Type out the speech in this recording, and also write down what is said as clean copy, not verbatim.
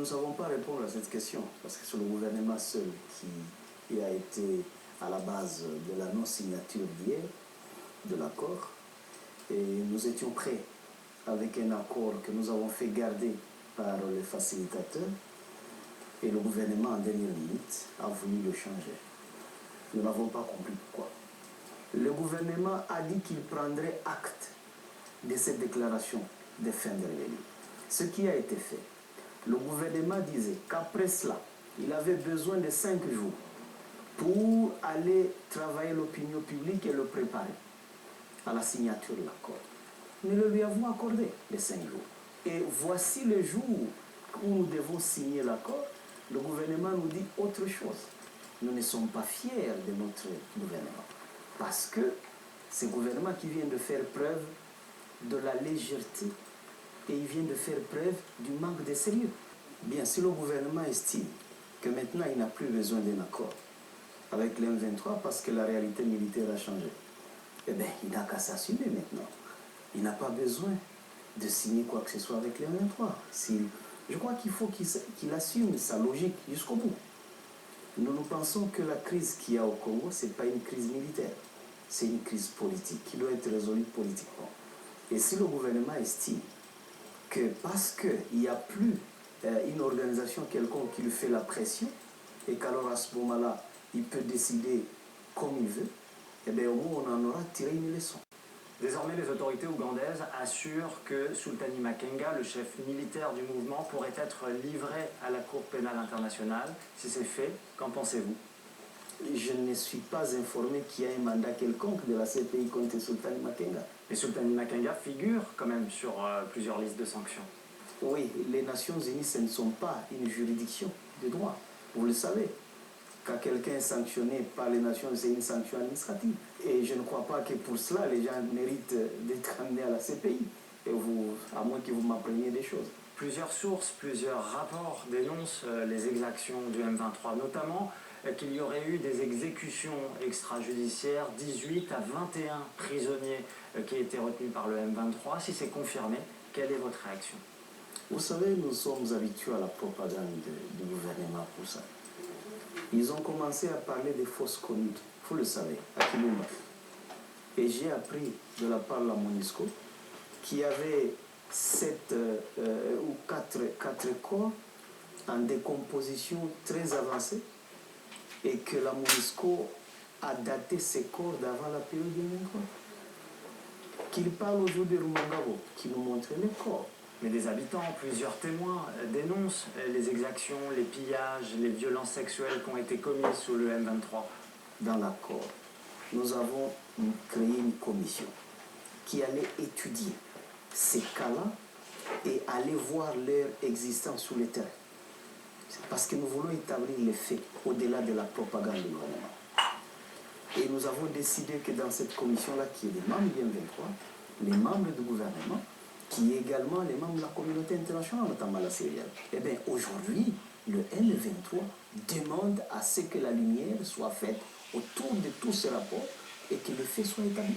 ne savons pas répondre à cette question, parce que c'est le gouvernement seul qui a été à la base de la non-signature d'hier, de l'accord. Et nous étions prêts avec un accord que nous avons fait garder par les facilitateurs. Et le gouvernement, en dernière minute, a voulu le changer. Nous n'avons pas compris pourquoi. Le gouvernement a dit qu'il prendrait acte de cette déclaration de fin de rébellion. Ce qui a été fait. Le gouvernement disait qu'après cela, il avait besoin de 5 jours pour aller travailler l'opinion publique et le préparer à la signature de l'accord. Nous le lui avons accordé les 5 jours. Et voici le jour où nous devons signer l'accord. Le gouvernement nous dit autre chose. Nous ne sommes pas fiers de notre gouvernement. Parce que c'est le gouvernement qui vient de faire preuve de la légèreté et il vient de faire preuve du manque de sérieux. Bien, si le gouvernement estime que maintenant il n'a plus besoin d'un accord avec le M23 parce que la réalité militaire a changé, eh bien, il n'a qu'à s'assumer maintenant. Il n'a pas besoin de signer quoi que ce soit avec le M23. Je crois qu'il faut qu'il assume sa logique jusqu'au bout. Nous pensons que la crise qu'il y a au Congo, ce n'est pas une crise militaire, c'est une crise politique qui doit être résolue politiquement. Et si le gouvernement estime que parce qu'il n'y a plus une organisation quelconque qui lui fait la pression, et qu'alors à ce moment-là, il peut décider comme il veut, eh bien au moins on en aura tiré une leçon. Désormais, les autorités ougandaises assurent que Sultani Makenga, le chef militaire du mouvement, pourrait être livré à la Cour pénale internationale. Si c'est fait, qu'en pensez-vous? Je ne suis pas informé qu'il y a un mandat quelconque de la CPI contre Sultani Makenga. Et Sultani Makenga figure quand même sur plusieurs listes de sanctions. Oui, les Nations Unies, ce ne sont pas une juridiction de droit. Vous le savez. Quand quelqu'un est sanctionné par les Nations, c'est une sanction administrative. Et je ne crois pas que pour cela, les gens méritent d'être amenés à la CPI. Et à moins que vous m'appreniez des choses. Plusieurs sources, plusieurs rapports dénoncent les exactions du M23, notamment qu'il y aurait eu des exécutions extrajudiciaires, 18 à 21 prisonniers qui étaient retenus par le M23. Si c'est confirmé, quelle est votre réaction? Vous savez, nous sommes habitués à la propagande du gouvernement pour ça. Ils ont commencé à parler de fausses conduites, vous le savez, à Kinumba. Et j'ai appris de la part de la MONUSCO qu'il y avait 7 ou 4 corps en décomposition très avancée et que la MONUSCO a daté ces corps d'avant la période du 23. Qu'il parle aujourd'hui de Rumangabo, qui nous montrait les corps. Mais des habitants, plusieurs témoins dénoncent les exactions, les pillages, les violences sexuelles qui ont été commises sous le M23. Dans l'accord, nous avons créé une commission qui allait étudier ces cas-là et aller voir leur existence sur le terrain. C'est parce que nous voulons établir les faits au-delà de la propagande du gouvernement. Et nous avons décidé que dans cette commission-là, qui est des membres du M23, les membres du gouvernement, qui est également les membres de la communauté internationale, notamment la Syrie. Eh bien, aujourd'hui, le M23 demande à ce que la lumière soit faite autour de tous ces rapports et que le fait soit établi.